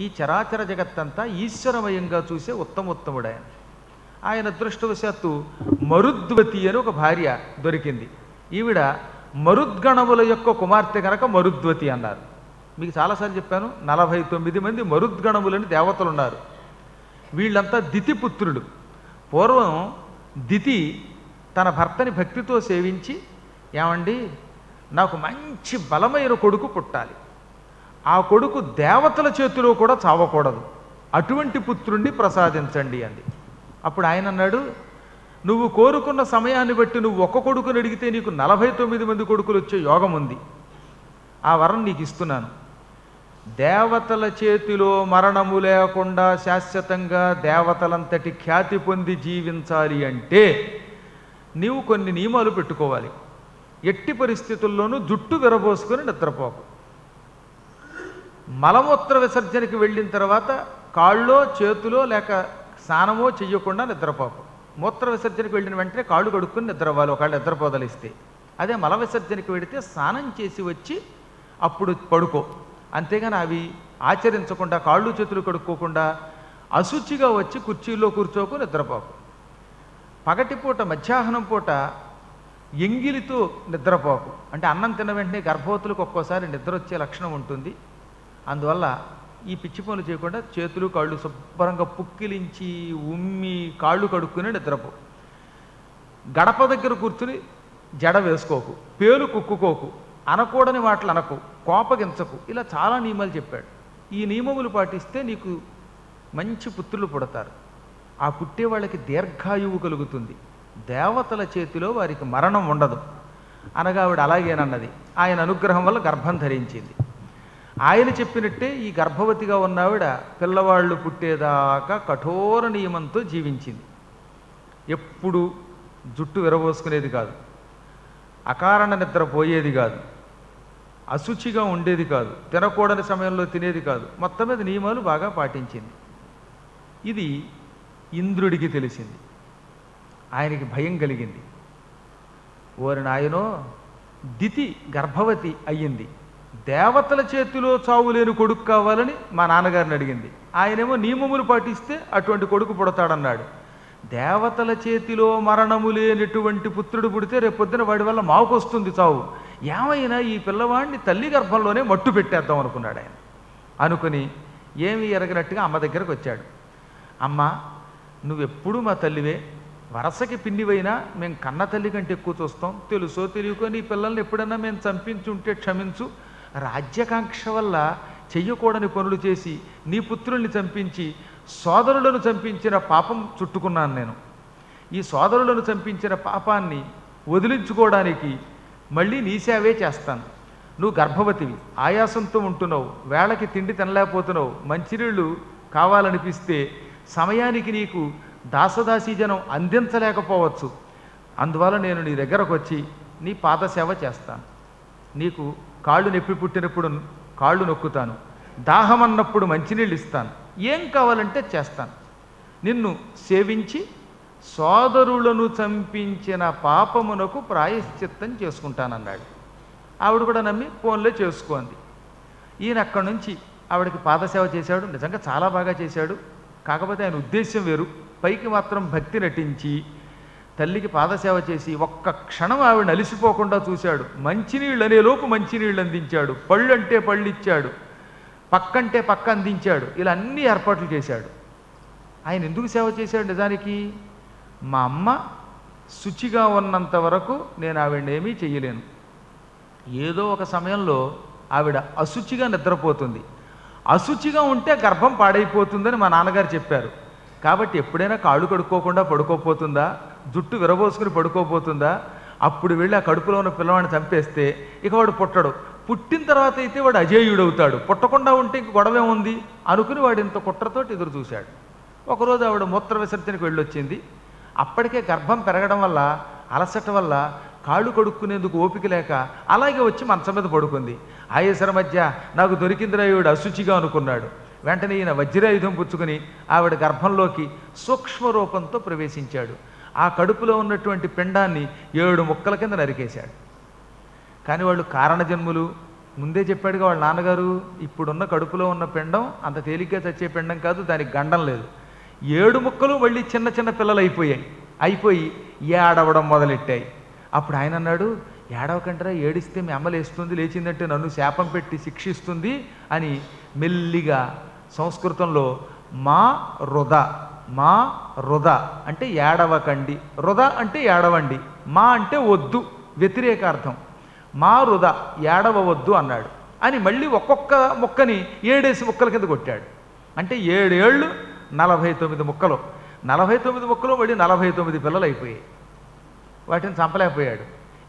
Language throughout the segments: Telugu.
ఈ చరాచర జగత్తంతా ఈశ్వరమయంగా చూసే ఉత్తమోత్తముడు ఆయన. ఆయన అదృష్టవశాత్తు మరుద్వతి అని ఒక భార్య దొరికింది. ఈవిడ మరుద్గణముల యొక్క కుమార్తె కనుక మరుద్వతి అన్నారు. మీకు చాలాసార్లు చెప్పాను, 49 మంది మరుద్గణములని దేవతలు ఉన్నారు. వీళ్ళంతా దితిపుత్రులు. పూర్వం దితి తన భర్తని భక్తితో సేవించి, ఏమండి నాకు మంచి బలమైన కొడుకు పుట్టాలి, ఆ కొడుకు దేవతల చేతిలో కూడా చావకూడదు, అటువంటి పుత్రుణ్ణి ప్రసాదించండి అంది. అప్పుడు ఆయన అన్నాడు, నువ్వు కోరుకున్న సమయాన్ని బట్టి నువ్వు ఒక్క కొడుకుని అడిగితే నీకు 49 మంది కొడుకులు వచ్చే యోగం ఉంది, ఆ వరం నీకు ఇస్తున్నాను. దేవతల చేతిలో మరణము లేకుండా శాశ్వతంగా దేవతలంతటి ఖ్యాతి పొంది జీవించాలి అంటే నీవు కొన్ని నియమాలు పెట్టుకోవాలి. ఎట్టి పరిస్థితుల్లోనూ జుట్టు విరబోసుకొని నిద్రపోకు. మలమూత్ర విసర్జనకి వెళ్ళిన తర్వాత కాళ్ళో చేతులో లేక స్నానమో చెయ్యకుండా నిద్రపోకు. మూత్ర విసర్జనకి వెళ్ళిన వెంటనే కాళ్ళు కడుక్కుని నిద్రవ్వాలి ఒకళ్ళు నిద్రపోదలిస్తే. అదే మల విసర్జనకి వెళితే స్నానం చేసి వచ్చి అప్పుడు పడుకో. అంతేగాని అవి ఆచరించకుండా కాళ్ళు చేతులు కడుక్కోకుండా అశుచిగా వచ్చి కుర్చీలో కూర్చోకు, నిద్రపోకు. పగటిపూట మధ్యాహ్నం పూట ఎంగిలితో నిద్రపోకు. అంటే అన్నం తిన్న వెంటనే గర్భవతులకు ఒక్కోసారి నిద్ర వచ్చే లక్షణం ఉంటుంది. అందువల్ల ఈ పిచ్చి పనులు చేయకుండా చేతులు కాళ్ళు శుభ్రంగా పుక్కిలించి ఉమ్మి కాళ్ళు కడుక్కుని నిద్రపో. గడప దగ్గర కూర్చుని జడ వేసుకోకు, పేలు కుక్కుకోకు, అనకూడని మాటలు అనకు, కోపగించకు. ఇలా చాలా నియమాలు చెప్పాడు. ఈ నియమములు పాటిస్తే నీకు మంచి పుత్రులు పుడతారు. ఆ పుట్టే వాళ్ళకి దీర్ఘాయువు కలుగుతుంది, దేవతల చేతిలో వారికి మరణం ఉండదు అనగా ఆవిడ అలాగేనన్నది. ఆయన అనుగ్రహం వల్ల గర్భం ధరించింది. ఆయన చెప్పినట్టే ఈ గర్భవతిగా ఉన్నావిడ పిల్లవాళ్ళు పుట్టేదాకా కఠోర నియమంతో జీవించింది. ఎప్పుడు జుట్టు విరబోసుకునేది కాదు, అకారణ నిద్ర పోయేది కాదు, అశుచిగా ఉండేది కాదు, తినకూడని సమయంలో తినేది కాదు. మొత్తం మీద నియమాలు బాగా పాటించింది. ఇది ఇంద్రుడికి తెలిసింది. ఆయనకి భయం కలిగింది. ఓరి నాయనో, దితి గర్భవతి అయ్యింది, దేవతల చేతిలో చావు లేని కొడుకు కావాలని మా నాన్నగారిని అడిగింది. ఆయనేమో నియమములు పాటిస్తే అటువంటి కొడుకు పుడతాడన్నాడు. దేవతల చేతిలో మరణము లేనటువంటి పుత్రుడు పుడితే రేపొద్దున వాడి వల్ల మాకు వస్తుంది చావు. ఏమైనా ఈ పిల్లవాడిని తల్లి గర్భంలోనే మట్టు పెట్టేద్దాం అనుకున్నాడు ఆయన. అనుకుని ఏమీ ఎరగనట్టుగా అమ్మ దగ్గరకు వచ్చాడు. అమ్మ, నువ్వెప్పుడూ మా తల్లివే, వరసకి పిన్నివైనా మేము కన్న తల్లి కంటే ఎక్కువ చూస్తాం. తెలుసో తెలియకో నీ పిల్లల్ని ఎప్పుడన్నా మేము చంపించుంటే క్షమించు. రాజ్యకాంక్ష వల్ల చెయ్యకూడని పనులు చేసి నీ పుత్రుల్ని చంపించి సోదరులను చంపించిన పాపం చుట్టుకున్నాను నేను. ఈ సోదరులను చంపించిన పాపాన్ని వదిలించుకోవడానికి మళ్ళీ నీ సేవే చేస్తాను. నువ్వు గర్భవతివి, ఆయాసంతో ఉంటున్నావు, వేళకి తిండి తినలేకపోతున్నావు, మంచినీళ్ళు కావాలనిపిస్తే సమయానికి నీకు దాసదాసీజనం అందించలేకపోవచ్చు. అందువల్ల నేను నీ దగ్గరకు వచ్చి నీ పాదసేవ చేస్తాను. నీకు కాళ్ళు నొప్పి పుట్టినప్పుడు కాళ్ళు నొక్కుతాను, దాహం అన్నప్పుడు మంచినీళ్ళు ఇస్తాను, ఏం కావాలంటే చేస్తాను. నిన్ను సేవించి సోదరులను చంపించిన పాపమునకు ప్రాయశ్చిత్తం చేసుకుంటానన్నాడు. ఆవిడ కూడా నమ్మి ఫోన్లో చేసుకోండి. ఈయన అక్కడి నుంచి ఆవిడకి పాదసేవ చేశాడు. నిజంగా చాలా బాగా చేశాడు. కాకపోతే ఆయన ఉద్దేశ్యం వేరు. పైకి మాత్రం భక్తి నటించి తల్లికి పాదసేవ చేసి ఒక్క క్షణం ఆవిడ అలిసిపోకుండా చూశాడు. మంచినీళ్ళు అనేలోపు మంచినీళ్ళు అందించాడు, పళ్ళు అంటే పళ్ళు ఇచ్చాడు, పక్కంటే పక్క అందించాడు. ఇలా అన్ని ఏర్పాట్లు చేశాడు. ఆయన ఎందుకు సేవ చేశాడు? నిజానికి మా అమ్మ శుచిగా ఉన్నంత వరకు నేను ఆవిడనేమీ చెయ్యలేను. ఏదో ఒక సమయంలో ఆవిడ అశుచిగా నిద్రపోతుంది, అశుచిగా ఉంటే గర్భం పాడైపోతుందని మా నాన్నగారు చెప్పారు. కాబట్టి ఎప్పుడైనా కాళ్ళు కడుక్కోకుండా పడుకోపోతుందా, జుట్టు విరబోసుకుని పడుకోపోతుందా, అప్పుడు వెళ్ళి ఆ కడుపులో ఉన్న పిల్లవాడిని చంపేస్తే ఇక వాడు పుట్టడు. పుట్టిన తర్వాత అయితే వాడు అజేయుడవుతాడు. పుట్టకుండా ఉంటే ఇంక గొడవే ఉంది అనుకుని వాడు ఇంత కుట్రతోటి ఎదురు చూశాడు. ఒకరోజు ఆవిడ మూత్ర విసర్జనకు వెళ్ళొచ్చింది. అప్పటికే గర్భం పెరగడం వల్ల అలసట వల్ల కాళ్ళు కడుక్కునేందుకు ఓపిక లేక అలాగే వచ్చి మంచం మీద పడుకుంది. ఆయేసర మధ్య నాకు దొరికిందిరా ఈవిడ అశుచిగా అనుకున్నాడు. వెంటనే ఈయన వజ్రాయుధం పుచ్చుకుని ఆవిడ గర్భంలోకి సూక్ష్మ రూపంతో ప్రవేశించాడు. ఆ కడుపులో ఉన్నటువంటి పిండాన్ని 7 ముక్కల కింద నరికేశాడు. కానీ వాళ్ళు కారణజన్ములు, ముందే చెప్పాడుగా వాళ్ళ నాన్నగారు, ఇప్పుడున్న కడుపులో ఉన్న పిండం అంత తేలిగ్గా చచ్చే పిండం కాదు, దానికి గండం లేదు. 7 ముక్కలు మళ్ళీ చిన్న చిన్న పిల్లలు అయిపోయి ఏడవడం మొదలెట్టాయి. అప్పుడు ఆయన అన్నాడు, ఏడవకంటరా, ఏడిస్తే మీ అమ్మ లేస్తుంది, లేచిందంటే నన్ను శాపం పెట్టి శిక్షిస్తుంది అని మెల్లిగా సంస్కృతంలో మా రుద అంటే ఏడవకండి, రుద అంటే ఏడవండి, మా అంటే వద్దు వ్యతిరేకార్థం, మా రుద ఏడవవద్దు అన్నాడు. అని మళ్ళీ ఒక్కొక్క ముక్కని 7 ముక్కల కింద కొట్టాడు. అంటే 7 ఏళ్ళు 49 ముక్కలు, 49 ముక్కలు మళ్ళీ 49 పిల్లలు అయిపోయాయి. వాటిని చంపలేకపోయాడు.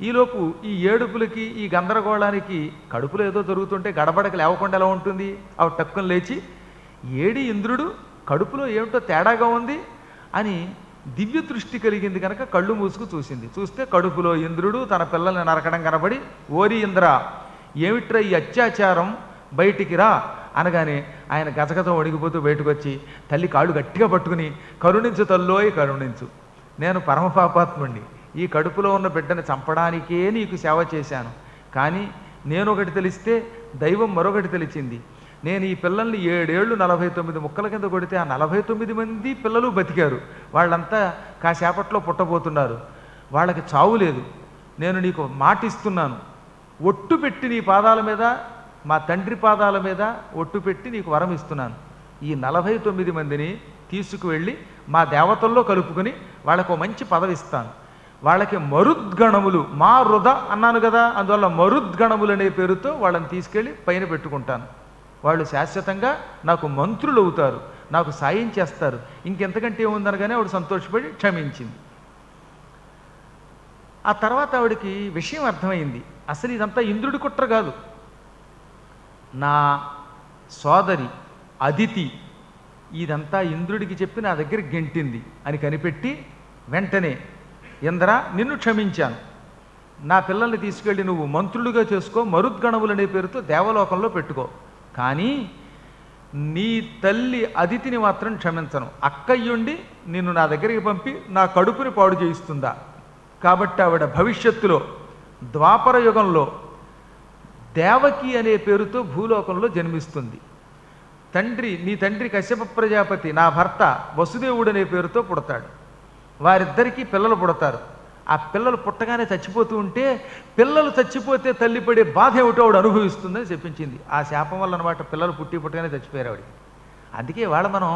ఈలోపు ఈ ఏడుపులకి ఈ గందరగోళానికి కడుపులో ఏదో జరుగుతుంటే గడబడకి లేవకుండా ఎలా ఉంటుంది? అవి టక్కున లేచి ఏడి ఇంద్రుడు కడుపులో ఏమిటో తేడాగా ఉంది అని దివ్య దృష్టి కలిగింది కనుక కళ్ళు మూసుకు చూసింది. చూస్తే కడుపులో ఇంద్రుడు తన పిల్లల్ని నరకడం కనబడి, ఓరి ఇంద్ర ఏమిట్రా ఈ అత్యాచారం, బయటికి రా అనగానే ఆయన గజగజ వణిగిపోతూ బయటకు వచ్చి తల్లి కాళ్ళు గట్టిగా పట్టుకుని, కరుణించు తల్లోయ్ కరుణించు, నేను పరమపాపాత్ముణ్ణి, ఈ కడుపులో ఉన్న బిడ్డని చంపడానికే నీకు సేవ చేశాను, కానీ నేను ఒకటి తెలిస్తే దైవం మరొకటి తెలిసింది. నేను ఈ పిల్లల్ని 7 ఏళ్ళు 49 ముక్కల కింద కొడితే ఆ 49 మంది పిల్లలు బతికారు, వాళ్ళంతా కాసేపట్లో పుట్టబోతున్నారు, వాళ్ళకి చావు లేదు. నేను నీకు మాటిస్తున్నాను, ఒట్టు పెట్టి నీ పాదాల మీద, మా తండ్రి పాదాల మీద ఒట్టు పెట్టి నీకు వరం ఇస్తున్నాను, ఈ 49 మందిని తీసుకువెళ్ళి మా దేవతల్లో కలుపుకొని వాళ్ళకు మంచి పదవి ఇస్తాను. వాళ్ళకి మరుద్గణములు, మా రుద అన్నాను కదా, అందువల్ల మరుద్గణములు అనే పేరుతో వాళ్ళని తీసుకెళ్ళి పైన పెట్టుకుంటాను. వాళ్ళు శాశ్వతంగా నాకు మంత్రులు అవుతారు, నాకు సాయం చేస్తారు. ఇంకెంతకంటే ఏముందనగానే ఆవిడ సంతోషపడి క్షమించింది. ఆ తర్వాత ఆవిడకి విషయం అర్థమైంది, అసలు ఇదంతా ఇంద్రుడి కుట్ర కాదు, నా సోదరి అదితి ఇదంతా ఇంద్రుడికి చెప్పి నా దగ్గర గెంటింది అని కనిపెట్టి వెంటనే, ఇంద్ర నిన్ను క్షమించాను, నా పిల్లల్ని తీసుకెళ్ళి నువ్వు మంత్రులుగా చేసుకో, మరుద్గణములనే పేరుతో దేవలోకంలో పెట్టుకో, కానీ నీ తల్లి అదితిని మాత్రం క్షమించను, అక్కయ్యుండి నిన్ను నా దగ్గరికి పంపి నా కడుపుని పాడు చేయిస్తుందా. కాబట్టి ఆవిడ భవిష్యత్తులో ద్వాపర యుగంలో దేవకి అనే పేరుతో భూలోకంలో జన్మిస్తుంది. నీ తండ్రి కశ్యప ప్రజాపతి నా భర్త వసుదేవుడు అనే పేరుతో పుడతాడు. వారిద్దరికీ పిల్లలు పుడతారు. ఆ పిల్లలు పుట్టగానే చచ్చిపోతూ ఉంటే, పిల్లలు చచ్చిపోతే తల్లి పడే బాధ ఏమిటో ఆవిడ అనుభవిస్తుందని చెప్పించింది. ఆ శాపం వల్ల అనమాట పిల్లలు పుట్టగానే చచ్చిపోయారు ఆవిడ. అందుకే ఇవాళ మనం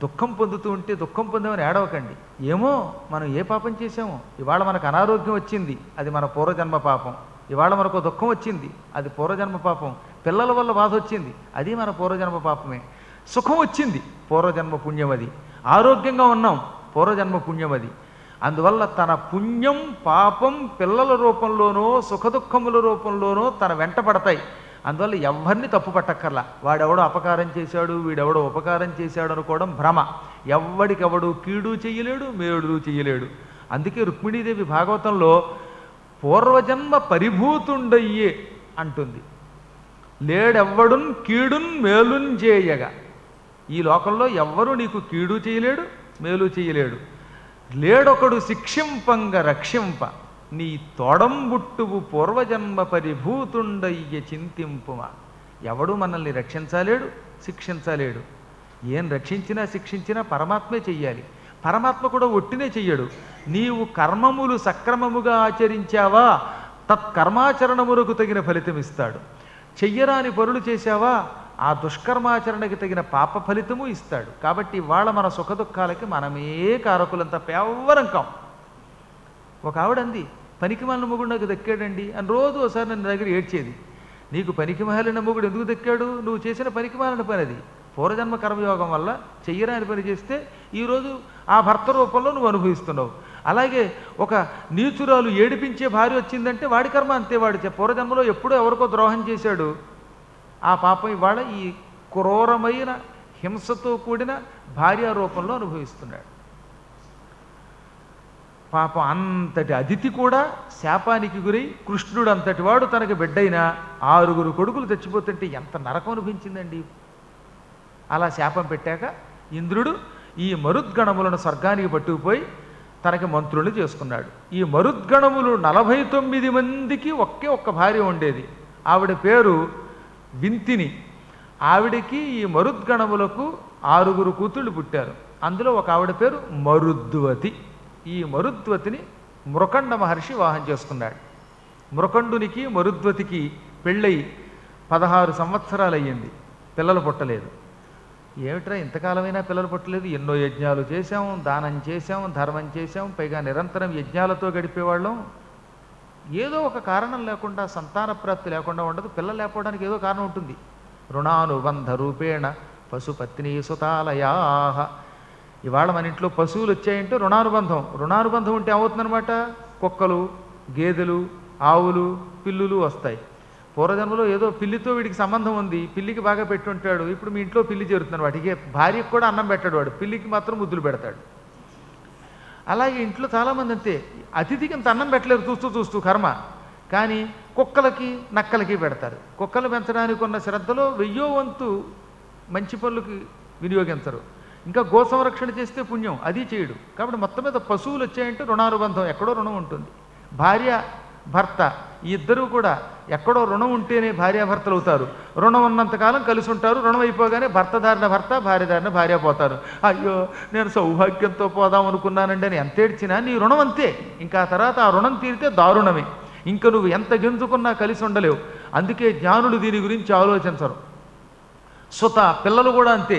దుఃఖం పొందుతూ ఉంటే దుఃఖం పొందామని ఏడవకండి. ఏమో మనం ఏ పాపం చేసామో, ఇవాళ మనకు అనారోగ్యం వచ్చింది, అది మన పూర్వజన్మ పాపం. ఇవాళ మనకు దుఃఖం వచ్చింది, అది పూర్వజన్మ పాపం. పిల్లల వల్ల బాధ వచ్చింది, అది మన పూర్వజన్మ పాపమే. సుఖం వచ్చింది, పూర్వజన్మ పుణ్యం అది. ఆరోగ్యంగా ఉన్నాం, పూర్వజన్మ పుణ్యం అది. అందువల్ల తన పుణ్యం పాపం పిల్లల రూపంలోనో సుఖదుఖముల రూపంలోనో తన వెంట పడతాయి. అందువల్ల ఎవరిని తప్పు పట్టక్కర్లా. వాడెవడో అపకారం చేశాడు, వీడెవడో ఉపకారం చేశాడు అనుకోవడం భ్రమ. ఎవ్వడికెవడు కీడు చెయ్యలేడు, మేడు చెయ్యలేడు. అందుకే రుక్మిణీదేవి భాగవతంలో పూర్వజన్మ పరిభూతుండయ్యే అంటుంది. లేడెవ్వడున్ కీడున్ మేలున్ చేయగా, ఈ లోకంలో ఎవ్వరూ నీకు కీడు చేయలేడు, మేలు చేయలేడు. లేడొకడు శిక్షింపంగ రక్షింప, నీ తోడంబుట్టువు పూర్వజన్మ పరిభూతుండయ్య చింతింపుమా. ఎవడు మనల్ని రక్షించలేడు, శిక్షించలేడు. ఏం రక్షించినా శిక్షించినా పరమాత్మే చెయ్యాలి. పరమాత్మ కూడా ఒట్టినే చెయ్యడు. నీవు కర్మములు సక్రమముగా ఆచరించావా, తత్కర్మాచరణములకు తగిన ఫలితం ఇస్తాడు. చెయ్యరాని పనులు చేశావా, ఆ దుష్కర్మాచరణకి తగిన పాప ఫలితము ఇస్తాడు. కాబట్టి ఇవాళ మన సుఖదుఖాలకి మనమే కారకులంతా ఎవ్వరం కాం. ఒక ఆవిడంది, పనికి మాలిన మొగుడు నాకు దక్కాడండి అని రోజు ఒకసారి నన్ను దగ్గర ఏడ్చేది. నీకు పనికి మాలిన మొగుడు ఎందుకు దక్కాడు? నువ్వు చేసిన పనికి మాలిన పని అది. పూర్వజన్మ కర్మయోగం వల్ల చెయ్యరాని పని చేస్తే ఈరోజు ఆ భర్త రూపంలో నువ్వు అనుభవిస్తున్నావు. అలాగే ఒక నీచురాలు ఏడిపించే భార్య వచ్చిందంటే వాడి కర్మ అంతే. వాడి పూర్వజన్మలో ఎప్పుడో ఎవరికో ద్రోహం చేశాడు, ఆ పాపం ఇవాళ ఈ క్రూరమైన హింసతో కూడిన భార్య రూపంలో అనుభవిస్తున్నాడు. పాపం అంతటి అదితి కూడా శాపానికి గురై, కృష్ణుడు అంతటి వాడు తనకి బిడ్డైన 6 కొడుకులు తెచ్చిపోతుంటే ఎంత నరకం అనిపించిందండి. అలా శాపం పెట్టాక ఇంద్రుడు ఈ మరుద్గణములను స్వర్గానికి పట్టుకుపోయి తనకి మంత్రులు చేసుకున్నాడు. ఈ మరుద్గణములు 49 మందికి ఒక్క భార్య ఉండేది. ఆవిడ పేరు వింతిని. ఆవిడకి ఈ మరుద్గణములకు 6 కూతుళ్ళు పుట్టారు. అందులో ఒక ఆవిడ పేరు మరుద్వతి. ఈ మరుద్వతిని మృకండ మహర్షి వివాహం చేసుకున్నాడు. మృకండునికి మరుద్వతికి పెళ్ళై 16 సంవత్సరాలు అయ్యింది, పిల్లలు పుట్టలేదు. ఏమిట్రా ఇంతకాలమైనా పిల్లలు పుట్టలేదు? ఎన్నో యజ్ఞాలు చేశాం, దానం చేశాం, ధర్మం చేశాం, పైగా నిరంతరం యజ్ఞాలతో గడిపేవాళ్ళం. ఏదో ఒక కారణం లేకుండా సంతాన ప్రాప్తి లేకుండా ఉండదు. పిల్లలు లేకపోవడానికి ఏదో కారణం ఉంటుంది. రుణానుబంధ రూపేణ పశుపత్ని సుతాలయా. ఇవాళ మన ఇంట్లో పశువులు వచ్చాయంటే రుణానుబంధం. రుణానుబంధం ఉంటే ఏమవుతుందనమాట? కుక్కలు, గేదెలు, ఆవులు, పిల్లులు వస్తాయి. పూర్వజన్మలో ఏదో పిల్లితో వీడికి సంబంధం ఉంది, పిల్లికి బాగా పెట్టుంటాడు. ఇప్పుడు మీ ఇంట్లో పిల్లి చేరుతున్నాడు. వాటికి భార్యకు కూడా అన్నం పెట్టాడు వాడు, పిల్లికి మాత్రం ముద్దులు పెడతాడు. అలాగే ఇంట్లో చాలామంది అంతే, అతిథికి ఇంత అన్నం పెట్టలేరు చూస్తూ చూస్తూ కర్మ. కానీ కుక్కలకి నక్కలకి పెడతారు. కుక్కలు పెంచడానికి ఉన్న శ్రద్ధలో 1000వ వంతు మంచి పనులకి వినియోగించరు. ఇంకా గో సంరక్షణ చేస్తే పుణ్యం, అది చేయడు. కాబట్టి మొత్తం మీద పశువులు వచ్చాయంటే రుణానుబంధం, ఎక్కడో రుణం ఉంటుంది. భార్య భర్త ఈ ఇద్దరూ కూడా ఎక్కడో రుణం ఉంటేనే భార్యాభర్తలు అవుతారు. రుణం ఉన్నంతకాలం కలిసి ఉంటారు. రుణం అయిపోగానే భర్త దారిన భర్త, భార్య దారిన భార్య పోతారు. అయ్యో నేను సౌభాగ్యంతో పోదాం అనుకున్నానండి అని ఎంత ఏడ్చినా నీ రుణం అంతే. ఇంకా తర్వాత ఆ రుణం తీరితే దారుణమే. ఇంకా నువ్వు ఎంత గెంతుకున్నా కలిసి ఉండలేవు. అందుకే జ్ఞానులు దీని గురించి ఆలోచించరు. సుత పిల్లలు కూడా అంతే.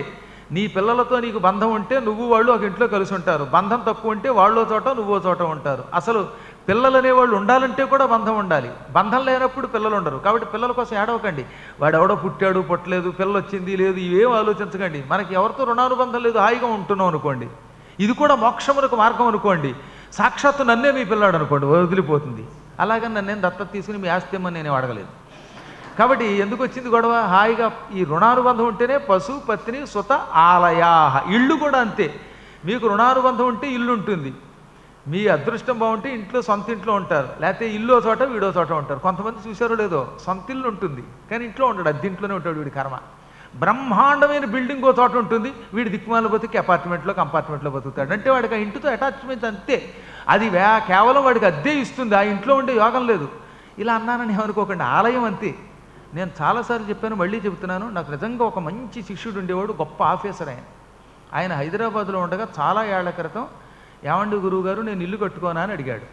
నీ పిల్లలతో నీకు బంధం ఉంటే నువ్వు వాళ్ళు ఒక ఇంట్లో కలిసి ఉంటారు. బంధం తక్కువ ఉంటే వాళ్ళో చోట నువ్వో చోట ఉంటారు. అసలు పిల్లలు అనేవాళ్ళు ఉండాలంటే కూడా బంధం ఉండాలి. బంధం లేనప్పుడు పిల్లలు ఉండరు. కాబట్టి పిల్లల కోసం ఏడవకండి. వాడు ఎవడో పుట్టాడు పుట్టలేదు, పిల్లలు వచ్చింది లేదు, ఇవేం ఆలోచించకండి. మనకి ఎవరితో రుణానుబంధం లేదు, హాయిగా ఉంటున్నాం అనుకోండి. ఇది కూడా మోక్షమునకు మార్గం అనుకోండి. సాక్షాత్తు నన్నే మీ పిల్లాడు అనుకోండి, వదిలిపోతుంది. అలాగని నన్నేం దత్తత తీసుకుని మీ ఆస్తి ఇమ్మని నేను అడగలేదు. కాబట్టి ఎందుకు వచ్చింది గొడవ? హాయిగా ఈ రుణానుబంధం ఉంటేనే పశు పత్ని సుత ఆలయా. ఇళ్ళు కూడా అంతే. మీకు రుణానుబంధం ఉంటే ఇల్లు ఉంటుంది. మీ అదృష్టం బాగుంటే ఇంట్లో సొంత ఇంట్లో ఉంటారు. లేకపోతే ఇల్లు చోట వీడో చోట ఉంటారు. కొంతమంది చూసారో లేదో, సొంత ఇల్లు ఉంటుంది కానీ ఇంట్లో ఉంటాడు, అద్దెంట్లోనే ఉంటాడు. వీడి కర్మ. బ్రహ్మాండమైన బిల్డింగ్ ఓ చోట ఉంటుంది, వీడి దిక్కుమాల బతుకి అపార్ట్మెంట్లో కంపార్ట్మెంట్లో బతుకుతాడు. అంటే వాడికి ఆ ఇంటితో అటాచ్మెంట్ అంతే. అది కేవలం వాడికి అద్దె ఇస్తుంది, ఆ ఇంట్లో ఉండే యోగం లేదు. ఇలా అన్నానని ఏమనుకోకండి, ఆలయం అంతే. నేను చాలాసార్లు చెప్పాను, మళ్ళీ చెబుతున్నాను. నాకు నిజంగా ఒక మంచి శిష్యుడు ఉండేవాడు, గొప్ప ఆఫీసర్. ఆయన హైదరాబాద్లో ఉండగా చాలా ఏళ్ల క్రితం, ఏమండి గురువుగారు నేను ఇల్లు కట్టుకోనా అని అడిగాడు.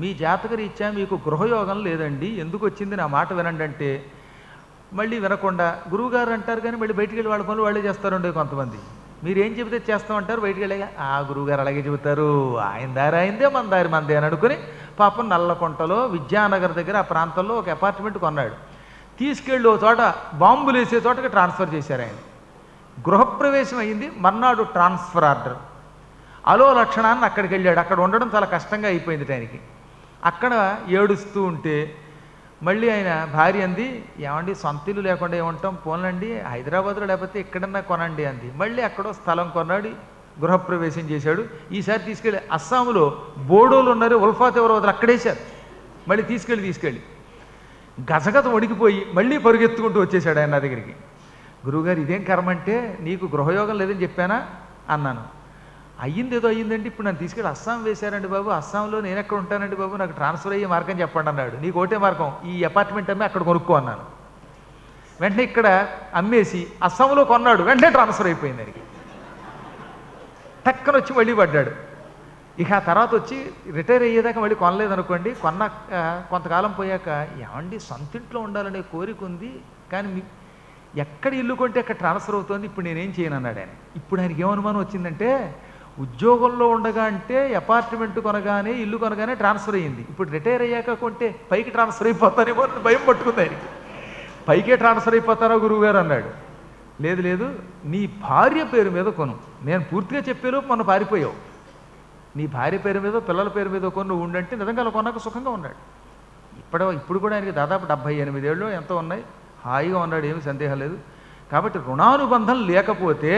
మీ జాతకరీత్యా మీకు గృహయోగం లేదండి, ఎందుకు వచ్చింది నా మాట వినండి అంటే, మళ్ళీ వినకుండా గురువుగారు అంటారు కానీ మళ్ళీ బయటికి వెళ్ళి వాళ్ళ పనులు వాళ్ళే చేస్తారండి. కొంతమంది మీరేం చెబితే చేస్తామంటారు, బయటికి వెళ్ళగా ఆ గురువుగారు అలాగే చెబుతారు, ఆయన దారి అయిందే మన దారి మందే అని అనుకుని పాపం నల్లకొంటలో విద్యానగర్ దగ్గర ఆ ప్రాంతంలో ఒక అపార్ట్మెంట్ కొన్నాడు. తీసుకెళ్ళి ఓ చోట బాంబులు వేసే చోటకి ట్రాన్స్ఫర్ చేశారు. ఆయన గృహప్రవేశం అయింది, మర్నాడు ట్రాన్స్ఫర్ ఆర్డర్. అలో లక్షణాన్ని అక్కడికి వెళ్ళాడు. అక్కడ ఉండడం చాలా కష్టంగా అయిపోయింది ఆయనకి. అక్కడ ఏడుస్తూ ఉంటే మళ్ళీ ఆయన భార్య అంది, ఏమండి సొంత ఇల్లు లేకుండా ఏమంటాం, పోన్లండి హైదరాబాద్లో లేకపోతే ఎక్కడన్నా కొనండి అంది. మళ్ళీ అక్కడో స్థలం కొన్నాడు, గృహప్రవేశం చేశాడు. ఈసారి తీసుకెళ్ళి అస్సాంలో బోడోలు ఉన్నారు, ఉల్ఫాత్ ఎవరో వదిలి అక్కడేశారు. మళ్ళీ తీసుకెళ్ళి గజగజ వణికిపోయి మళ్ళీ పరుగెత్తుకుంటూ వచ్చేసాడు ఆయన నా దగ్గరికి. గురువుగారు ఇదేం కర్మ అంటే, నీకు గృహయోగం లేదని చెప్పానా అన్నాను. అయ్యింది ఏదో అయ్యిందండి, ఇప్పుడు నన్ను తీసుకెళ్ళి అస్సాం వేశారండి బాబు, అస్సాంలో నేను ఎక్కడ ఉంటానండి బాబు, నాకు ట్రాన్స్ఫర్ అయ్యే మార్గం చెప్పండి అన్నాడు. నీకు ఒకటే మార్గం, ఈ అపార్ట్మెంట్ అమ్మి అక్కడ కొనుక్కో అన్నాను. వెంటనే ఇక్కడ అమ్మేసి అస్సాంలో కొన్నాడు, వెంటనే ట్రాన్స్ఫర్ అయిపోయింది దానికి. టక్కన వచ్చి మళ్ళీ పడ్డాడు. ఇక ఆ తర్వాత వచ్చి రిటైర్ అయ్యేదాకా మళ్ళీ కొనలేదనుకోండి. కొంతకాలం పోయాక, ఏమండి సొంతింట్లో ఉండాలనే కోరిక ఉంది కానీ ఎక్కడ ఇల్లు కొంటే అక్కడ ట్రాన్స్ఫర్ అవుతుంది, ఇప్పుడు నేనేం చేయను అన్నాడు ఆయన. ఇప్పుడు ఆయనకి ఏమనుమానం వచ్చిందంటే, ఉద్యోగంలో ఉండగా అంటే అపార్ట్మెంట్ కొనగానే ఇల్లు కొనగానే ట్రాన్స్ఫర్ అయ్యింది, ఇప్పుడు రిటైర్ అయ్యాక కొంటే పైకి ట్రాన్స్ఫర్ అయిపోతానేమో భయం పట్టుకుంది ఆయనకి. పైకే ట్రాన్స్ఫర్ అయిపోతారో గురువుగారు అన్నాడు. లేదు నీ భార్య పేరు మీద కొను, నేను పూర్తిగా చెప్పేలోపు మొన్న పారిపోయావు. నీ భార్య పేరు మీద పిల్లల పేరు మీద కొను, నువ్వు ఉండంటే నిజంగా అలా కొన్నాక సుఖంగా ఉన్నాడు. ఇప్పుడు కూడా ఆయనకి దాదాపు 78 ఏళ్ళు ఎంతో ఉన్నాయి, హాయిగా ఉన్నాడు, ఏమి సందేహం లేదు. కాబట్టి రుణానుబంధం లేకపోతే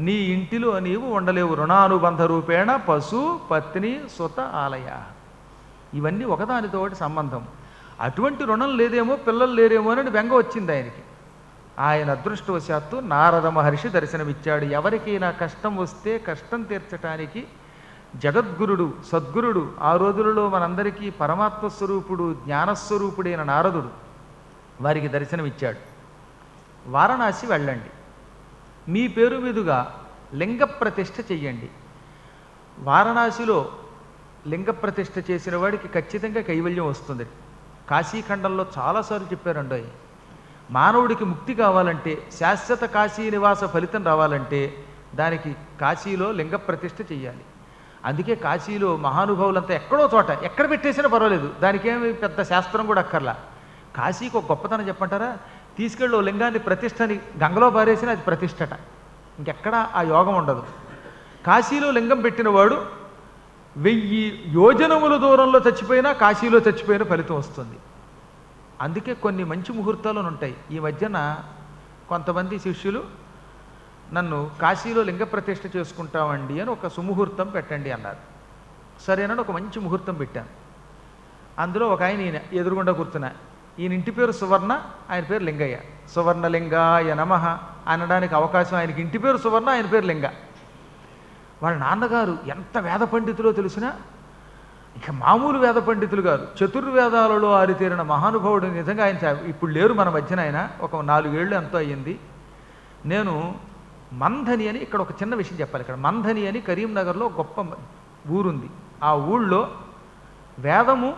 నీ ఇంటిలో నీవు ఉండలేవు. రుణానుబంధ రూపేణ పశు పత్ని సుత ఆలయ, ఇవన్నీ ఒకదానితో ఒకటి సంబంధం. అటువంటి రుణం లేదేమో, పిల్లలు లేరేమో అని బెంగ వచ్చింది ఆయనకి. ఆయన అదృష్టవశాత్తు నారద మహర్షి దర్శనమిచ్చాడు. ఎవరికైనా కష్టం వస్తే కష్టం తీర్చడానికి జగద్గురుడు సద్గురుడు, ఆ రోజులలో మనందరికీ పరమాత్మ స్వరూపుడు జ్ఞానస్వరూపుడైన నారదుడు వారికి దర్శనమిచ్చాడు. వారణాసి వెళ్ళండి, మీ పేరు మీదుగా లింగ ప్రతిష్ఠ చెయ్యండి. వారణాసిలో లింగ ప్రతిష్ఠ చేసిన వాడికి ఖచ్చితంగా కైవల్యం వస్తుంది. కాశీఖండంలో చాలాసార్లు చెప్పారండి, మానవుడికి ముక్తి కావాలంటే, శాశ్వత కాశీ నివాస ఫలితం రావాలంటే దానికి కాశీలో లింగ ప్రతిష్ఠ చెయ్యాలి. అందుకే కాశీలో మహానుభావులంతా ఎక్కడో చోట ఎక్కడ పెట్టేసినా పర్వాలేదు, దానికేమి పెద్ద శాస్త్రం కూడా అక్కర్లా. కాశీకి ఒక గొప్పతనం చెప్పంటారా, తీసుకెళ్ళి లింగాన్ని ప్రతిష్టని గంగలో పారేసినా అది ప్రతిష్టట, ఇంకెక్కడా ఆ యోగం ఉండదు. కాశీలో లింగం పెట్టినవాడు 1000 యోజనముల దూరంలో చచ్చిపోయినా కాశీలో చచ్చిపోయిన ఫలితం వస్తుంది. అందుకే కొన్ని మంచి ముహూర్తాలు ఉంటాయి. ఈ మధ్యన కొంతమంది శిష్యులు నన్ను కాశీలో లింగ ప్రతిష్ఠ చేసుకుంటామండి అని ఒక సుముహూర్తం పెట్టండి అన్నారు. సరేనని ఒక మంచి ముహూర్తం పెట్టాను. అందులో ఒక ఆయన ఈయన ఎదురుగుండా కూర్చున్నా, ఈయన ఇంటి పేరు సువర్ణ, ఆయన పేరు లింగయ్య. సువర్ణలింగాయ నమః అనడానికి అవకాశం, ఆయనకి ఇంటి పేరు సువర్ణ, ఆయన పేరు లింగ. వాళ్ళ నాన్నగారు ఎంత వేద పండితులో తెలిసినా ఇక మామూలు వేద పండితులు గారు, చతుర్వేదాలలో ఆరితేరిన మహానుభావుడు. నిజంగా ఆయన ఇప్పుడు లేరు మన మధ్యన, ఆయన ఒక 4 ఏళ్ళు ఎంతో అయ్యింది. నేను మంధని అని, ఇక్కడ ఒక చిన్న విషయం చెప్పాలి, ఇక్కడ మంధని అని కరీంనగర్లో గొప్ప ఊరుంది. ఆ ఊళ్ళో వేదము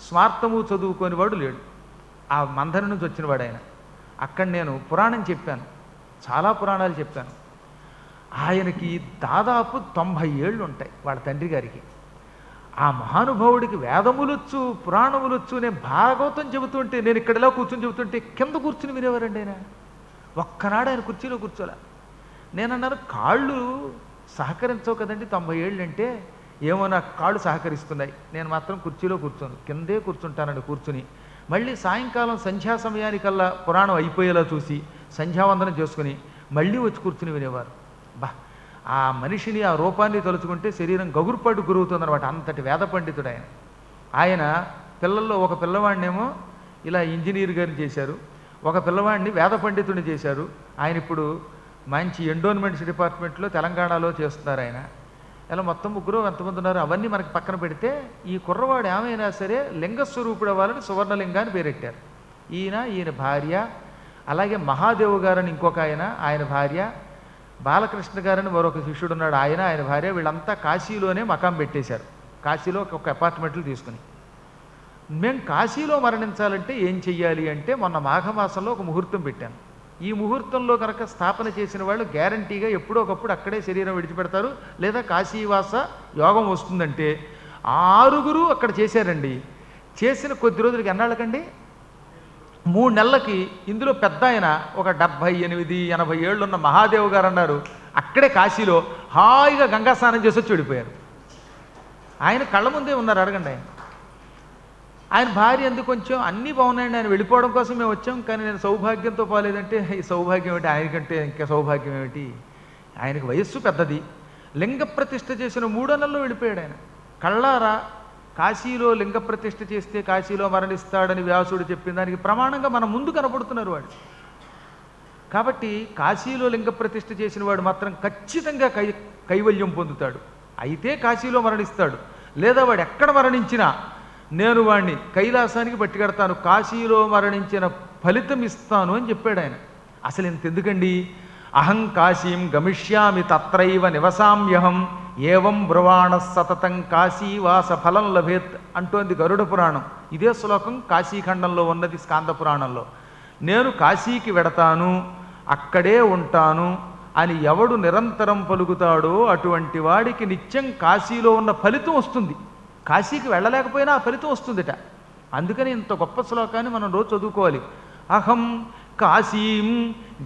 స్వార్థము చదువుకొని వాడు లేడు. ఆ మంధని నుంచి వచ్చినవాడు ఆయన. అక్కడ నేను పురాణం చెప్పాను, చాలా పురాణాలు చెప్పాను. ఆయనకి దాదాపు 90 ఏళ్ళు ఉంటాయి వాళ్ళ తండ్రి గారికి. ఆ మహానుభావుడికి వేదములొచ్చు, పురాణములొచ్చు. నేను భాగవతం చెబుతుంటే, నేను ఇక్కడ ఇలా కూర్చొని చెబుతుంటే కింద కూర్చుని వినేవారండి ఆయన. ఒక్కనాడు ఆయన కుర్చీలో కూర్చోలే. నేనన్నాను, కాళ్ళు సహకరించవు కదండి 90 ఏళ్ళు అంటే. ఏమో నాకు కాళ్ళు సహకరిస్తున్నాయి, నేను మాత్రం కుర్చీలో కూర్చోను, కిందే కూర్చుంటానండి. కూర్చుని మళ్ళీ సాయంకాలం సంధ్యా సమయానికల్లా పురాణం అయిపోయేలా చూసి సంధ్యావందనం చేసుకుని మళ్ళీ వచ్చి కూర్చుని వినేవారు. బా, ఆ మనిషిని, ఆ రూపాన్ని తలుచుకుంటే శరీరం గగురుపాటు గురవుతుందన్నమాట. అంతటి వేద పండితుడు ఆయన. ఆయన పిల్లల్లో ఒక పిల్లవాడినేమో ఇలా ఇంజనీర్ గారిని చేశారు, ఒక పిల్లవాడిని వేద పండితుడిని చేశారు. ఆయన ఇప్పుడు మంచి ఎండోన్మెంట్స్ డిపార్ట్మెంట్లో తెలంగాణలో చేస్తున్నారు ఆయన. ఇలా మొత్తం 3 ఎంతమంది ఉన్నారు అవన్నీ మనకి పక్కన పెడితే, ఈ కుర్రవాడు ఏమైనా సరే లింగస్వరూపుడు అవ్వాలని సువర్ణలింగాన్ని పేరెట్టారు. ఈయన భార్య, అలాగే మహాదేవు గారని ఇంకొక ఆయన భార్య, బాలకృష్ణ గారని మరొక శిష్యుడు ఉన్నాడు, ఆయన భార్య. వీళ్ళంతా కాశీలోనే మకాం పెట్టేశారు. కాశీలో ఒక అపార్ట్మెంట్లు తీసుకుని. మేము కాశీలో మరణించాలంటే ఏం చెయ్యాలి అంటే, మొన్న మాఘమాసంలో ఒక ముహూర్తం పెట్టాను. ఈ ముహూర్తంలో కనుక స్థాపన చేసిన వాళ్ళు గ్యారంటీగా ఎప్పుడో ఒకప్పుడు అక్కడే శరీరం విడిచిపెడతారు, లేదా కాశీవాస యోగం వస్తుందంటే 6 అక్కడ చేశారండి. చేసిన కొద్ది రోజులకి, ఎన్నాళ్ళకండి, 3 నెలలకి ఇందులో పెద్ద ఆయన ఒక 78-80 ఏళ్ళు ఉన్న మహాదేవ్ గారు అన్నారు, అక్కడే కాశీలో హాయిగా గంగా స్నానం చేసి వచ్చి వెళ్ళిపోయారు. ఆయన కళ్ళ ముందే ఉన్నారు, అడగండి. ఆయన భార్య ఎందుకు కొంచెం అన్నీ బాగున్నాయండి, ఆయన వెళ్ళిపోవడం కోసం మేము వచ్చాం, కానీ నేను సౌభాగ్యంతో పోలేదంటే, ఈ సౌభాగ్యం ఏమిటి, ఆయనకంటే ఇంకా సౌభాగ్యం ఏమిటి, ఆయనకి వయస్సు పెద్దది. లింగ ప్రతిష్ఠ చేసిన 3 నెలల్లో వెళ్ళిపోయాడు ఆయన. కళ్ళారా కాశీలో లింగ ప్రతిష్ఠ చేస్తే కాశీలో మరణిస్తాడని వ్యాసుడు చెప్పిన దానికి ప్రమాణంగా మన ముందు కనపడుతున్నారు వాడు. కాబట్టి కాశీలో లింగ ప్రతిష్ఠ చేసిన వాడు మాత్రం ఖచ్చితంగా కైవల్యం పొందుతాడు. అయితే కాశీలో మరణిస్తాడు, లేదా వాడు ఎక్కడ మరణించినా నేను వాడిని కైలాసానికి పట్టుకెడతాను, కాశీలో మరణించిన ఫలితం ఇస్తాను అని చెప్పాడు ఆయన. అసలు ఇంతెందుకండి, అహం కాశీం గమిష్యామి తత్రైవ నివసామ్యహం ఏవం బ్రువాణ సతతం కాశీవాస ఫలం లభేత్ అంటోంది గరుడ పురాణం. ఇదే శ్లోకం కాశీఖండంలో ఉన్నది స్కాంద పురాణంలో. నేను కాశీకి వెడతాను, అక్కడే ఉంటాను అని ఎవడు నిరంతరం పలుకుతాడో అటువంటి వాడికి నిత్యం కాశీలో ఉన్న ఫలితం వస్తుంది. కాశీకి వెళ్ళలేకపోయినా ఆ ఫలితం వస్తుందిట. అందుకని ఇంత గొప్ప శ్లోకాన్ని మనం రోజు చదువుకోవాలి. అహం కాశీం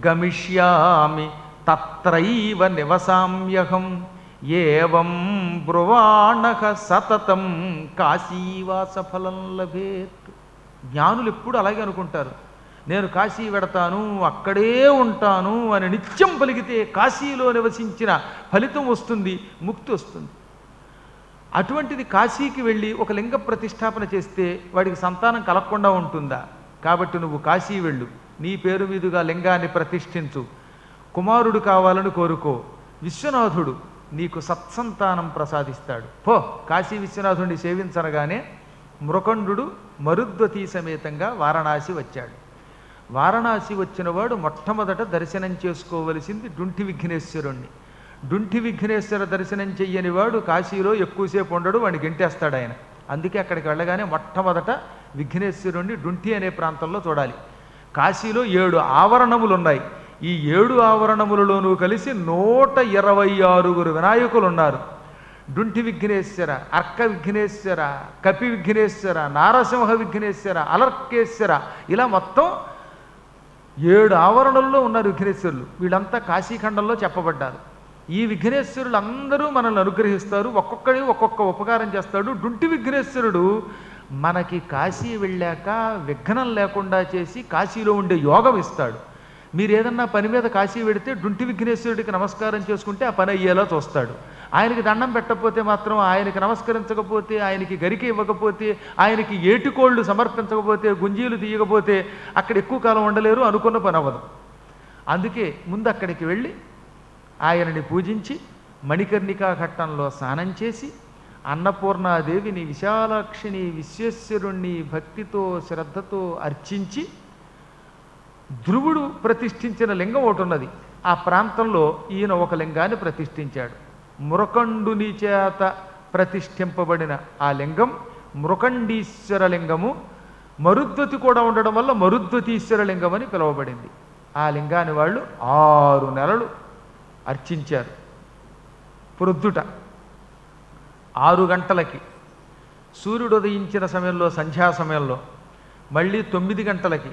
గమిష్యామి తత్రైవ నివసామ్యహం ఏవం బ్రువాణః సతతం కాశీవాస ఫలం లభేత్. జ్ఞానులు ఎప్పుడు అలాగే అనుకుంటారు, నేను కాశీ వెడతాను, అక్కడే ఉంటాను అని నిత్యం పలికితే కాశీలో నివసించిన ఫలితం వస్తుంది, ముక్తి వస్తుంది. అటువంటిది కాశీకి వెళ్ళి ఒక లింగ ప్రతిష్టాపన చేస్తే వాడికి సంతానం కలగకుండా ఉంటుందా? కాబట్టి నువ్వు కాశీ వెళ్ళు, నీ పేరు మీదుగా లింగాన్ని ప్రతిష్ఠించు, కుమారుడు కావాలని కోరుకో, విశ్వనాథుడు నీకు సత్సంతానం ప్రసాదిస్తాడు. పో, కాశీ విశ్వనాథుడిని సేవించనగానే మృకండు మరుద్వతీ సమేతంగా వారణాసి వచ్చాడు. వారణాసి వచ్చినవాడు మొట్టమొదట దర్శనం చేసుకోవలసింది డుంఠి విఘ్నేశ్వరుణ్ణి. డుంఠి విఘ్నేశ్వర దర్శనం చెయ్యని వాడు కాశీలో ఎక్కువసేపు ఉండడు, వాడిని గెంటేస్తాడు ఆయన. అందుకే అక్కడికి వెళ్ళగానే మొట్టమొదట విఘ్నేశ్వరుణ్ణి డుంఠి అనే ప్రాంతంలో చూడాలి. కాశీలో 7 ఆవరణములు ఉన్నాయి. ఈ 7 ఆవరణములలోనూ కలిసి 126 వినాయకులు ఉన్నారు. డుంఠి విఘ్నేశ్వర, అర్క విఘ్నేశ్వర, కపి విఘ్నేశ్వర, నారసింహ విఘ్నేశ్వర, అలర్కేశ్వర, ఇలా మొత్తం 7 ఆవరణల్లో ఉన్నారు విఘ్నేశ్వరులు. వీళ్ళంతా కాశీఖండంలో చెప్పబడ్డారు. ఈ విఘ్నేశ్వరులు అందరూ మనల్ని అనుగ్రహిస్తారు, ఒక్కొక్కడి ఒక్కొక్క ఉపకారం చేస్తాడు. డుంఠి విఘ్నేశ్వరుడు మనకి కాశీ వెళ్ళాక విఘ్నం లేకుండా చేసి కాశీలో ఉండే యోగం ఇస్తాడు. మీరు ఏదన్నా పని మీద కాశీ వెడితే డుంఠి విఘ్నేశ్వరుడికి నమస్కారం చేసుకుంటే ఆ పని అయ్యేలా చూస్తాడు. ఆయనకి దండం పెట్టకపోతే మాత్రం, ఆయనకి నమస్కరించకపోతే, ఆయనకి గరిక ఇవ్వకపోతే, ఆయనకి ఏటికోళ్ళు సమర్పించకపోతే, గుంజీలు తీయకపోతే అక్కడ ఎక్కువ కాలం ఉండలేరు, అనుకున్న పని అవ్వదు. అందుకే ముందు అక్కడికి వెళ్ళి ఆయనని పూజించి మణికర్ణికా ఘట్టంలో స్నానం చేసి అన్నపూర్ణాదేవిని, విశాలాక్షిని, విశ్వేశ్వరుణ్ణి భక్తితో శ్రద్ధతో అర్చించి, ధ్రువుడు ప్రతిష్ఠించిన లింగం ఒకటి ఉన్నది. ఆ ప్రాంతంలో ఈయన ఒక లింగాన్ని ప్రతిష్ఠించాడు. మృకండుని చేత ప్రతిష్ఠింపబడిన ఆ లింగం మృకండీశ్వర లింగము. మరుద్వతి కూడా ఉండడం వల్ల మరుద్వతీశ్వర లింగం అని పిలువబడింది. ఆ లింగాన్ని వాళ్ళు 6 నెలలు అర్చించారు. ప్రొద్దుట 6 గంటలకి సూర్యుడు ఉదయించిన సమయంలో, సంధ్యా సమయంలో, మళ్ళీ 9 గంటలకి,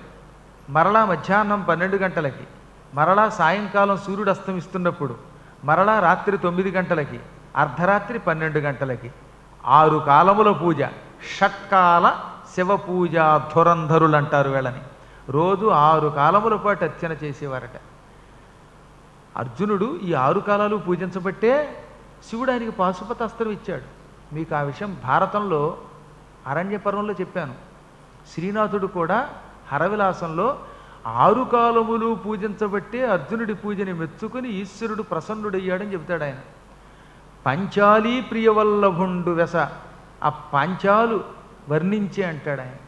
మరలా మధ్యాహ్నం 12 గంటలకి, మరలా సాయంకాలం సూర్యుడు అస్తమిస్తున్నప్పుడు, మరలా రాత్రి 9 గంటలకి, అర్ధరాత్రి 12 గంటలకి 6 కాలముల పూజ. షట్కాల శివ పూజ ధురంధరులు అంటారు వీళ్ళని. రోజు 6 కాలముల పాటు అర్చన చేసేవారట. అర్జునుడు ఈ 6 కాలాలు పూజించబట్టే శివుడు ఆయనకి పాశుపతాస్త్రం ఇచ్చాడు. మీకు ఆ విషయం భారతంలో అరణ్యపర్వంలో చెప్పాను. శ్రీనాథుడు కూడా హరవిలాసంలో 6 కాలములు పూజించబట్టే అర్జునుడి పూజని మెచ్చుకుని ఈశ్వరుడు ప్రసన్నుడయ్యాడని చెబుతాడు ఆయన. పంచాలీ ప్రియవల్లభుండు వెస, ఆ పాంచాలు వర్ణించే అంటాడు ఆయన.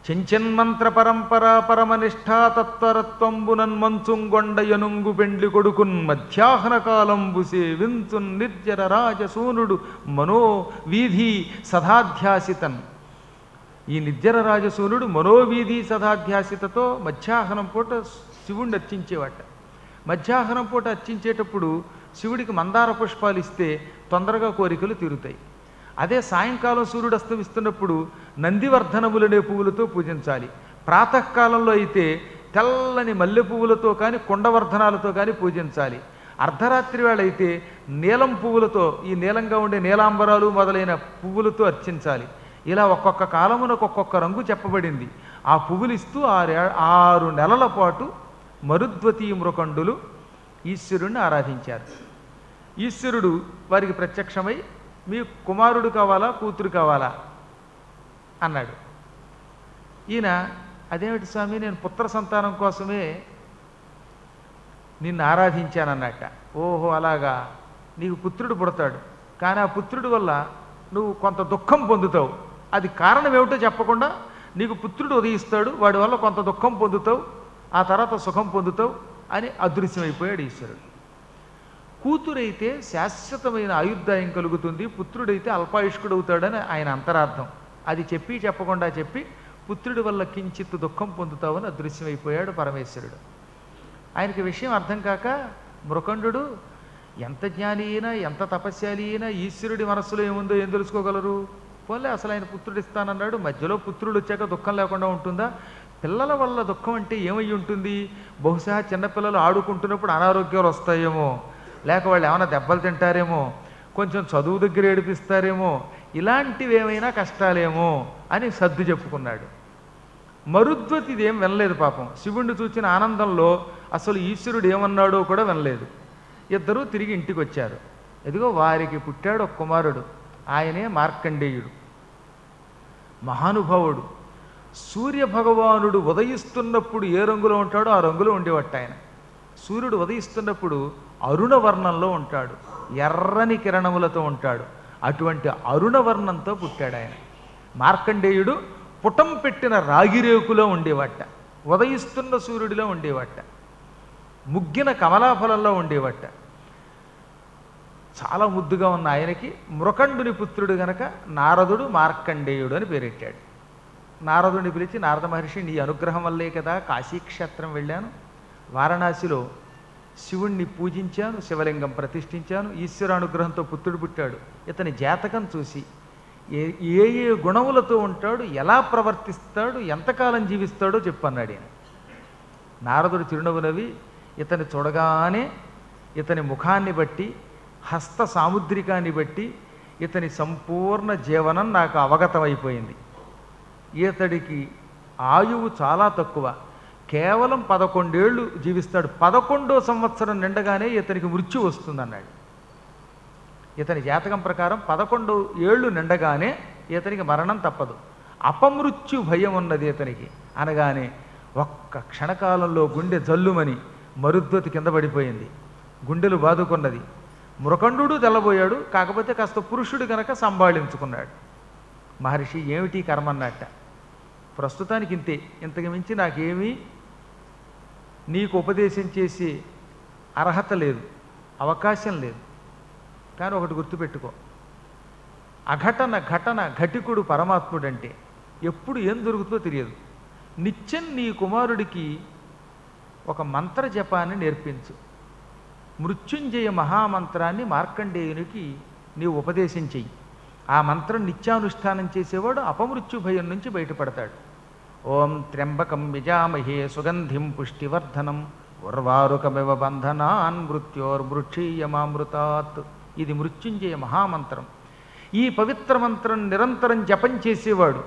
చెంచన్మంత్ర పరంపరా పరమనిష్టా తత్వరత్వంబునన్ మంచుంగొండ యనుంగు పెండ్లి కొడుకున్ మధ్యాహ్న కాలంబు సేవించున్ నిర్జర రాజసూనుడు మనో వీధి సదాధ్యాసితన్. ఈ నిర్జర రాజసూనుడు మనోవీధి సదాధ్యాసితతో మధ్యాహ్నం పూట శివుణ్ణి అర్చించేవాట. మధ్యాహ్నం పూట అర్చించేటప్పుడు శివుడికి మందార పుష్పాలు ఇస్తే తొందరగా కోరికలు తీరుతాయి. అదే సాయంకాలం సూర్యుడు అస్తమిస్తున్నప్పుడు నందివర్ధనములనే పువ్వులతో పూజించాలి. ప్రాతకాలంలో అయితే తెల్లని మల్లె పువ్వులతో కానీ కుండవర్ధనాలతో కానీ పూజించాలి. అర్ధరాత్రి వేళ అయితే నీలం పువ్వులతో, ఈ నీలంగా ఉండే నీలాంబరాలు మొదలైన పువ్వులతో అర్చించాలి. ఇలా ఒక్కొక్క కాలమునకు ఒక్కొక్క రంగు చెప్పబడింది. ఆ పువ్వులు ఇస్తూ 6 నెలల పాటు మరుద్వతీ మృకండులు ఈశ్వరుణ్ణి ఆరాధించారు. ఈశ్వరుడు వారికి ప్రత్యక్షమై, మీ కుమారుడు కావాలా కూతురు కావాలా అన్నాడు. ఈయన, అదేమిటి స్వామి, నేను పుత్ర సంతానం కోసమే నిన్ను ఆరాధించానన్నట్ట. ఓహో అలాగా, నీకు పుత్రుడు పుడతాడు, కానీ ఆ పుత్రుడి వల్ల నువ్వు కొంత దుఃఖం పొందుతావు. అది కారణం ఏమిటో చెప్పకుండా నీకు పుత్రుడు ఉదయిస్తాడు, వాడి వల్ల కొంత దుఃఖం పొందుతావు, ఆ తర్వాత సుఖం పొందుతావు అని అదృశ్యమైపోయాడు ఈశ్వరుడు. కూతురైతే శాశ్వతమైన ఆయుర్దాయం కలుగుతుంది, పుత్రుడైతే అల్పాయుష్కుడవుతాడని ఆయన అంతరార్థం. అది చెప్పి చెప్పకుండా చెప్పి పుత్రుడి వల్ల కించిత్ దుఃఖం పొందుతావని అదృశ్యమైపోయాడు పరమేశ్వరుడు. ఆయనకి విషయం అర్థం కాక మృకండు, ఎంత జ్ఞాని అయినా ఎంత తపస్యాలి అయినా ఈశ్వరుడి మనస్సులో ఏముందో ఏం తెలుసుకోగలరు? పోలే, అసలు ఆయన పుత్రుడు ఇస్తానన్నాడు, మధ్యలో పుత్రుడు వచ్చాక దుఃఖం లేకుండా ఉంటుందా? పిల్లల వల్ల దుఃఖం అంటే ఏమై ఉంటుంది? బహుశా చిన్నపిల్లలు ఆడుకుంటున్నప్పుడు అనారోగ్యాలు వస్తాయేమో, లేక వాళ్ళు ఏమైనా దెబ్బలు తింటారేమో, కొంచెం చదువు దగ్గర ఏడిపిస్తారేమో, ఇలాంటివి ఏమైనా కష్టాలేమో అని సర్దు చెప్పుకున్నాడు. మరుద్వతి ఇదేం వినలేదు పాపం. శివుణ్ణి చూసిన ఆనందంలో అసలు ఈశ్వరుడు ఏమన్నాడో కూడా వినలేదు. ఇద్దరూ తిరిగి ఇంటికి వచ్చారు. ఎదిగో వారికి పుట్టాడు ఒక కుమారుడు, ఆయనే మార్కండేయుడు. మహానుభావుడు. సూర్యభగవానుడు ఉదయిస్తున్నప్పుడు ఏ రంగులో ఉంటాడో ఆ రంగులో ఉండేవాట ఆయన. సూర్యుడు ఉదయిస్తున్నప్పుడు అరుణవర్ణంలో ఉంటాడు, ఎర్రని కిరణములతో ఉంటాడు. అటువంటి అరుణవర్ణంతో పుట్టాడు ఆయన. మార్కండేయుడు పుటం పెట్టిన రాగిరేకులో ఉండేవాట. ఉదయిస్తున్న సూర్యుడిలో ఉండేవట, ముగ్గిన కమలాఫలంలో ఉండేవట. చాలా ముద్దుగా ఉన్న ఆయనకి మృకండుని పుత్రుడు గనక నారదుడు మార్కండేయుడు అని పేరెట్టాడు. నారదుడిని పిలిచి, నారద మహర్షి, నీ అనుగ్రహం వల్లే కదా కాశీక్షేత్రం వెళ్ళాను, వారణాసిలో శివుణ్ణి పూజించాను, శివలింగం ప్రతిష్ఠించాను, ఈశ్వరానుగ్రహంతో పుత్రుడు పుట్టాడు. ఇతని జాతకం చూసి ఏ ఏ గుణములతో ఉంటాడు, ఎలా ప్రవర్తిస్తాడు, ఎంతకాలం జీవిస్తాడో చెప్పన్నాడు ఆయన. నారదుడు చిరునవ్వు నవ్వి, ఇతని చూడగానే ఇతని ముఖాన్ని బట్టి, హస్త సాముద్రికాన్ని బట్టి ఇతని సంపూర్ణ జీవనం నాకు అవగతమైపోయింది. ఇతడికి ఆయువు చాలా తక్కువ, కేవలం 11 ఏళ్ళు జీవిస్తాడు. 11వ సంవత్సరం నిండగానే ఇతనికి మృత్యు వస్తుందన్నాడు. ఇతని జాతకం ప్రకారం 11 ఏళ్ళు నిండగానే ఇతనికి మరణం తప్పదు. అపమృత్యు భయం ఉన్నది ఇతనికి. అనగానే ఒక్క క్షణకాలంలో గుండె జల్లుమని మరుద్వతి కింద పడిపోయింది, గుండెలు బాదుకున్నది. మృకండు తెల్లబోయాడు, కాకపోతే కాస్త పురుషుడు గనక సంభాళించుకున్నాడు. మహర్షి, ఏమిటి కర్మ అన్నట్ట, ప్రస్తుతానికి ఇంతే, ఇంతకు మించి నాకేమీ నీకు ఉపదేశం చేసే అర్హత లేదు, అవకాశం లేదు. కానీ ఒకటి గుర్తుపెట్టుకో, అఘటన ఘటన ఘటికుడు పరమాత్ముడంటే ఎప్పుడు ఏం దొరుకుతుందో తెలియదు. నిత్యం నీ కుమారుడికి ఒక మంత్ర జపాన్ని నేర్పించు. మృత్యుంజయ మహామంత్రాన్ని మార్కండేయునికి నీవు ఉపదేశం చెయ్యి. ఆ మంత్రం నిత్యానుష్ఠానం చేసేవాడు అపమృత్యు భయం నుంచి బయటపడతాడు. ఓం త్ర్యంబకం యజామహే సుగంధిం పుష్టివర్ధనం ఉర్వారుకమివ బంధనాన్ మృత్యోర్మృక్షీయమామృతాత్. ఇది మృత్యుంజయ మహామంత్రం. ఈ పవిత్ర మంత్రం నిరంతరం జపం చేసేవాడు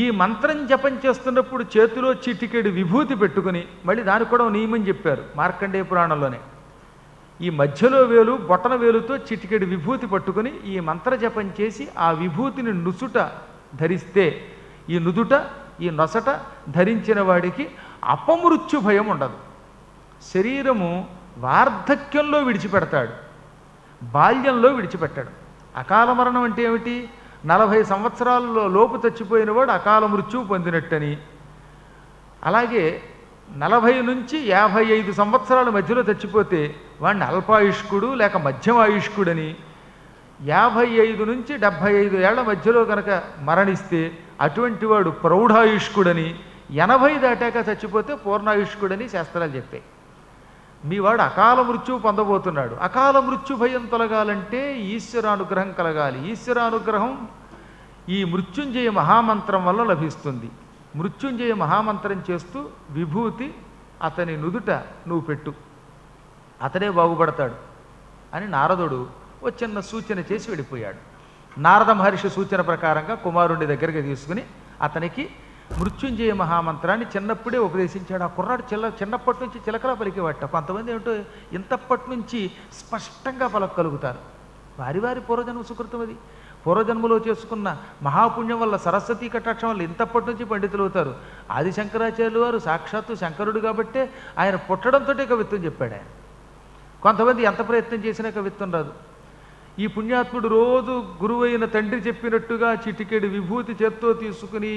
ఈ మంత్రం జపం చేస్తున్నప్పుడు చేతిలో చిటికెడు విభూతి పెట్టుకుని, మళ్ళీ దానికి కూడా నియమం చెప్పారు మార్కండేయ పురాణంలోనే, ఈ మధ్యలో వేలు బొటన వేలుతో చిటికెడు విభూతి పట్టుకుని ఈ మంత్ర జపం చేసి ఆ విభూతిని నుసుట ధరిస్తే, ఈ నుదుట ఈ నొసట ధరించిన వాడికి అపమృత్యు భయం ఉండదు. శరీరము వార్ధక్యంలో విడిచిపెడతాడు, బాల్యంలో విడిచిపెట్టాడు. అకాల మరణం అంటే ఏమిటి? 40 సంవత్సరాలలో లోపు చచ్చిపోయిన వాడు అకాల మృత్యువు పొందినట్టని, అలాగే 40 నుంచి 55 సంవత్సరాల మధ్యలో చచ్చిపోతే వాడిని అల్పాయుష్కుడు లేక మధ్యమాయుష్కుడని, 55 నుంచి 75 ఏళ్ల మధ్యలో కనుక మరణిస్తే అటువంటి వాడు ప్రౌఢాయుష్కుడని, 80 దాటాక చచ్చిపోతే పూర్ణాయుష్కుడని శాస్త్రాలు చెప్పాయి. మీ వాడు అకాల మృత్యువు పొందబోతున్నాడు. అకాల మృత్యు భయం తొలగాలంటే ఈశ్వరానుగ్రహం కలగాలి. ఈశ్వరానుగ్రహం ఈ మృత్యుంజయ మహామంత్రం వల్ల లభిస్తుంది. మృత్యుంజయ మహామంత్రం చేస్తూ విభూతి అతని నుదుట నువ్వు పెట్టు, అతనే బాగుపడతాడు అని నారదుడు ఓ చిన్న సూచన చేసి వెళ్ళిపోయాడు. నారద మహర్షి సూచన ప్రకారంగా కుమారుడి దగ్గరికి తీసుకుని అతనికి మృత్యుంజయ మహామంత్రాన్ని చిన్నప్పుడే ఉపదేశించాడు. ఆ కుర్రాడు చిన్నప్పటి నుంచి చిలకలా పలికేవాట. కొంతమంది ఏమిటో ఇంతప్పటి నుంచి స్పష్టంగా పలకగలుగుతారు. వారి వారి పూర్వజన్మ సుకృతం అది. పూర్వజన్మలో చేసుకున్న మహాపుణ్యం వల్ల, సరస్వతీ కటాక్షం వల్ల ఇంతప్పటి నుంచి పండితులు అవుతారు. ఆది శంకరాచార్యులు వారు సాక్షాత్తు శంకరుడు కాబట్టే ఆయన పుట్టడంతో కవిత్వం చెప్పాడు ఆయన. కొంతమంది ఎంత ప్రయత్నం చేసినా కవిత్వం రాదు. ఈ పుణ్యాత్ముడు రోజు గురువైన తండ్రి చెప్పినట్టుగా చిటికెడు విభూతి చేత్తో తీసుకుని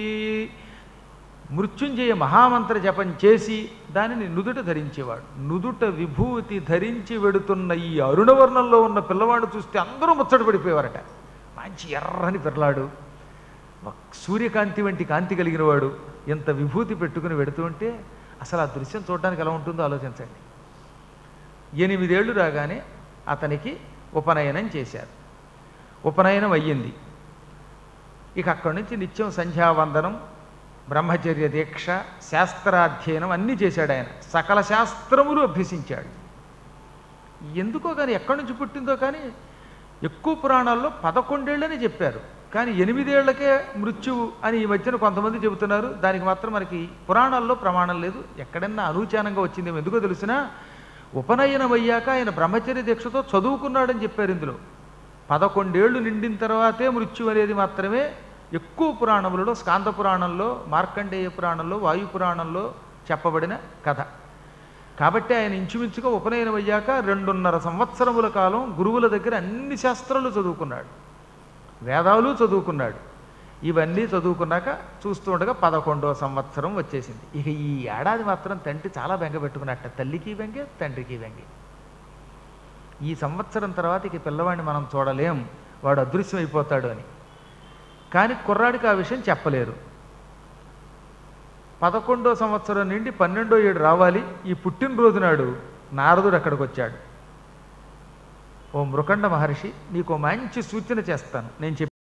మృత్యుంజయ మహామంత్ర జపం చేసి దానిని నుదుట ధరించేవాడు. నుదుట విభూతి ధరించి వెడుతున్న ఈ అరుణవర్ణంలో ఉన్న పిల్లవాడు చూస్తే అందరూ ముచ్చట పడిపోయేవారట. మంచి ఎర్రని పిల్లాడు, సూర్యకాంతి వంటి కాంతి కలిగిన వాడు, ఎంత విభూతి పెట్టుకుని వెడుతుంటే అసలు ఆ దృశ్యం చూడడానికి ఎలా ఉంటుందో ఆలోచించండి. 8 ఏళ్ళు రాగానే అతనికి ఉపనయనం చేశారు. ఉపనయనం అయ్యింది. ఇక అక్కడి నుంచి నిత్యం సంధ్యావందనం, బ్రహ్మచర్య దీక్ష, శాస్త్రాధ్యయనం అన్నీ చేశాడు ఆయన. సకల శాస్త్రములు అభ్యసించాడు. ఎందుకో కానీ, ఎక్కడి నుంచి పుట్టిందో కానీ ఎక్కువ పురాణాల్లో 11 ఏళ్ళని చెప్పారు, కానీ 8 ఏళ్లకే మృత్యువు అని ఈ మధ్యన కొంతమంది చెబుతున్నారు. దానికి మాత్రం మనకి పురాణాల్లో ప్రమాణం లేదు. ఎక్కడన్నా అనూచానంగా వచ్చిందేమో. ఎందుకో తెలిసినా ఉపనయనం అయ్యాక ఆయన బ్రహ్మచర్య దీక్షతో చదువుకున్నాడని చెప్పారు. ఇందులో 11 ఏళ్ళు నిండిన తర్వాతే మృత్యు అనేది మాత్రమే ఎక్కువ పురాణములలో, స్కాంద పురాణంలో, మార్కండేయ పురాణంలో, వాయు పురాణంలో చెప్పబడిన కథ. కాబట్టి ఆయన ఇంచుమించుగా ఉపనయనం అయ్యాక 2.5 సంవత్సరముల కాలం గురువుల దగ్గర అన్ని శాస్త్రాలు చదువుకున్నాడు, వేదాలు చదువుకున్నాడు. ఇవన్నీ చదువుకున్నాక చూస్తూ ఉండగా 11వ సంవత్సరం వచ్చేసింది. ఇక ఈ ఏడాది మాత్రం తండ్రి చాలా బెంగ పెట్టుకున్నట్ట. తల్లికి బెంగే, తండ్రికి బెంగే. ఈ సంవత్సరం తర్వాత ఇక పిల్లవాడిని మనం చూడలేం, వాడు అదృశ్యం అయిపోతాడు అని. కానీ కుర్రాడికి ఆ విషయం చెప్పలేరు. 11వ సంవత్సరం నుండి 12వ ఏడు రావాలి. ఈ పుట్టినరోజు నాడు నారదుడు అక్కడికి వచ్చాడు. ఓ మృకండ మహర్షి, నీకు మంచి సూచన చేస్తాను. నేను